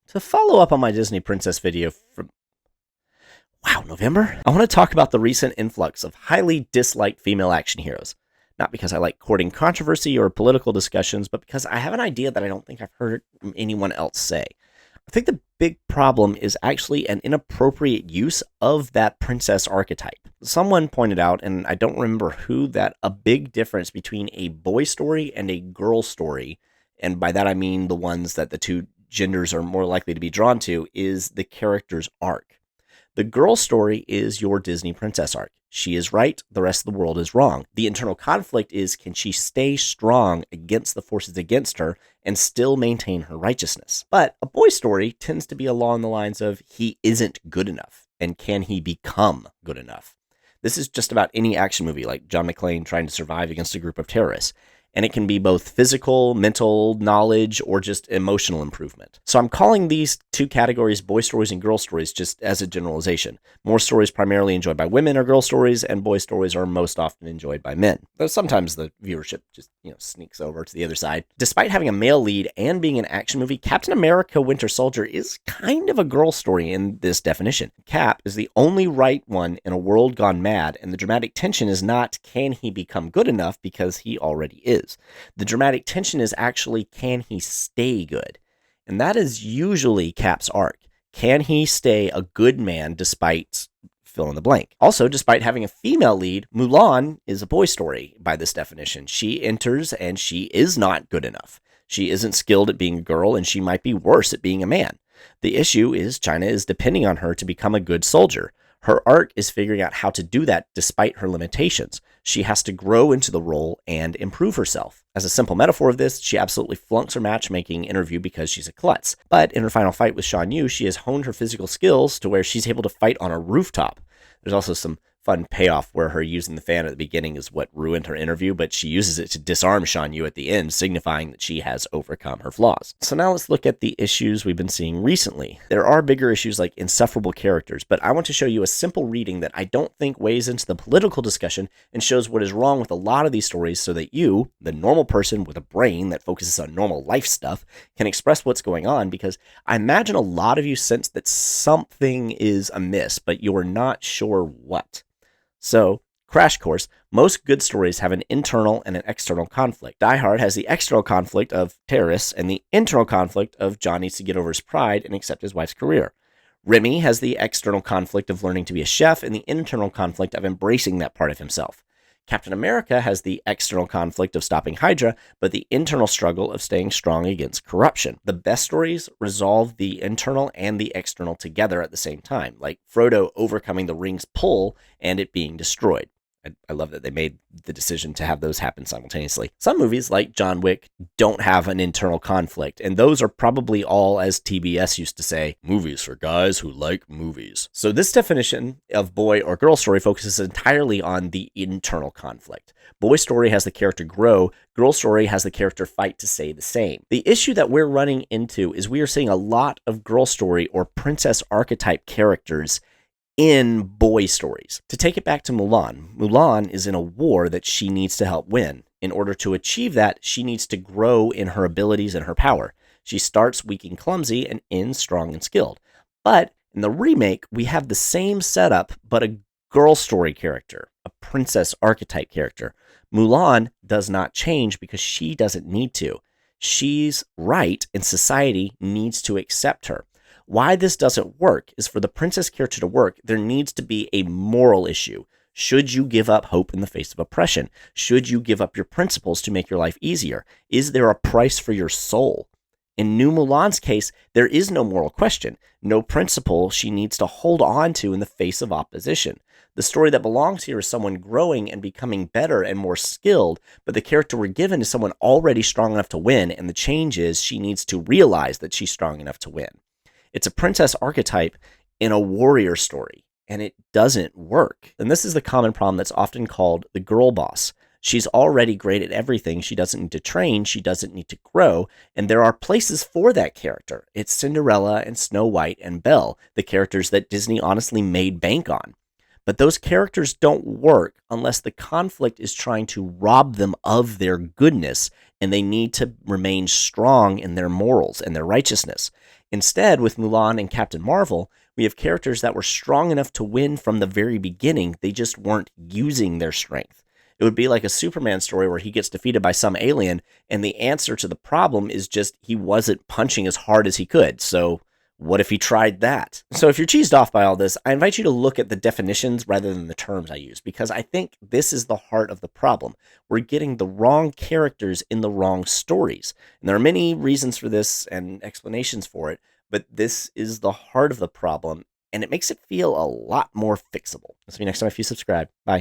To follow up on my Disney Princess video from, November, I want to talk about the recent influx of highly disliked female action heroes. Not because I like courting controversy or political discussions, but because I have an idea that I don't think I've heard anyone else say. I think the big problem is actually an inappropriate use of that princess archetype. Someone pointed out, and I don't remember who, that a big difference between a boy story and a girl story, and by that I mean the ones that the two genders are more likely to be drawn to, is the character's arc. The girl story is your Disney princess arc. She is right, the rest of the world is wrong. The internal conflict is, can she stay strong against the forces against her and still maintain her righteousness? But a boy story tends to be along the lines of, he isn't good enough, and can he become good enough? This is just about any action movie, like John McClane trying to survive against a group of terrorists. And it can be both physical, mental, knowledge, or just emotional improvement. So I'm calling these two categories boy stories and girl stories just as a generalization. More stories primarily enjoyed by women are girl stories, and boy stories are most often enjoyed by men. Though sometimes the viewership just, sneaks over to the other side. Despite having a male lead and being an action movie, Captain America Winter Soldier is kind of a girl story in this definition. Cap is the only right one in a world gone mad, and the dramatic tension is not, can he become good enough, because he already is. The dramatic tension is actually, can he stay good? And that is usually Cap's arc. Can he stay a good man despite fill in the blank? Also, despite having a female lead, Mulan is a boy story by this definition. She enters and she is not good enough. She isn't skilled at being a girl, and she might be worse at being a man. The issue is China is depending on her to become a good soldier. Her arc is figuring out how to do that despite her limitations. She has to grow into the role and improve herself. As a simple metaphor of this, she absolutely flunks her matchmaking interview because she's a klutz. But in her final fight with Shan Yu, she has honed her physical skills to where she's able to fight on a rooftop. There's also some fun payoff where her using the fan at the beginning is what ruined her interview, but she uses it to disarm Shan Yu at the end, signifying that she has overcome her flaws. So now let's look at the issues we've been seeing recently. There are bigger issues like insufferable characters, but I want to show you a simple reading that I don't think weighs into the political discussion and shows what is wrong with a lot of these stories so that you, the normal person with a brain that focuses on normal life stuff, can express what's going on, because I imagine a lot of you sense that something is amiss, but you're not sure what. So, crash course, most good stories have an internal and an external conflict. Die Hard has the external conflict of terrorists and the internal conflict of John needs to get over his pride and accept his wife's career. Remy has the external conflict of learning to be a chef and the internal conflict of embracing that part of himself. Captain America has the external conflict of stopping Hydra, but the internal struggle of staying strong against corruption. The best stories resolve the internal and the external together at the same time, like Frodo overcoming the ring's pull and it being destroyed. I love that they made the decision to have those happen simultaneously. Some movies, like John Wick, don't have an internal conflict, and those are probably all, as TBS used to say, movies for guys who like movies. So this definition of boy or girl story focuses entirely on the internal conflict. Boy story has the character grow, girl story has the character fight to stay the same. The issue that we're running into is we are seeing a lot of girl story or princess archetype characters in boy stories. To take it back to Mulan, Mulan is in a war that she needs to help win. In order to achieve that, she needs to grow in her abilities and her power. She starts weak and clumsy and ends strong and skilled. But in the remake, we have the same setup, but a girl story character, a princess archetype character. Mulan does not change because she doesn't need to. She's right, and society needs to accept her. Why this doesn't work is for the princess character to work, there needs to be a moral issue. Should you give up hope in the face of oppression? Should you give up your principles to make your life easier? Is there a price for your soul? In New Mulan's case, there is no moral question, no principle she needs to hold on to in the face of opposition. The story that belongs here is someone growing and becoming better and more skilled, but the character we're given is someone already strong enough to win, and the change is she needs to realize that she's strong enough to win. It's a princess archetype in a warrior story, and it doesn't work. And this is the common problem that's often called the girl boss. She's already great at everything. She doesn't need to train. She doesn't need to grow. And there are places for that character. It's Cinderella and Snow White and Belle, the characters that Disney honestly made bank on. But those characters don't work unless the conflict is trying to rob them of their goodness, and they need to remain strong in their morals and their righteousness. Instead, with Mulan and Captain Marvel, we have characters that were strong enough to win from the very beginning. They just weren't using their strength. It would be like a Superman story where he gets defeated by some alien, and the answer to the problem is just he wasn't punching as hard as he could. So, what if he tried that? So, if you're cheesed off by all this, I invite you to look at the definitions rather than the terms I use, because I think this is the heart of the problem. We're getting the wrong characters in the wrong stories. And there are many reasons for this and explanations for it, but this is the heart of the problem, and it makes it feel a lot more fixable. I'll see you next time if you subscribe. Bye.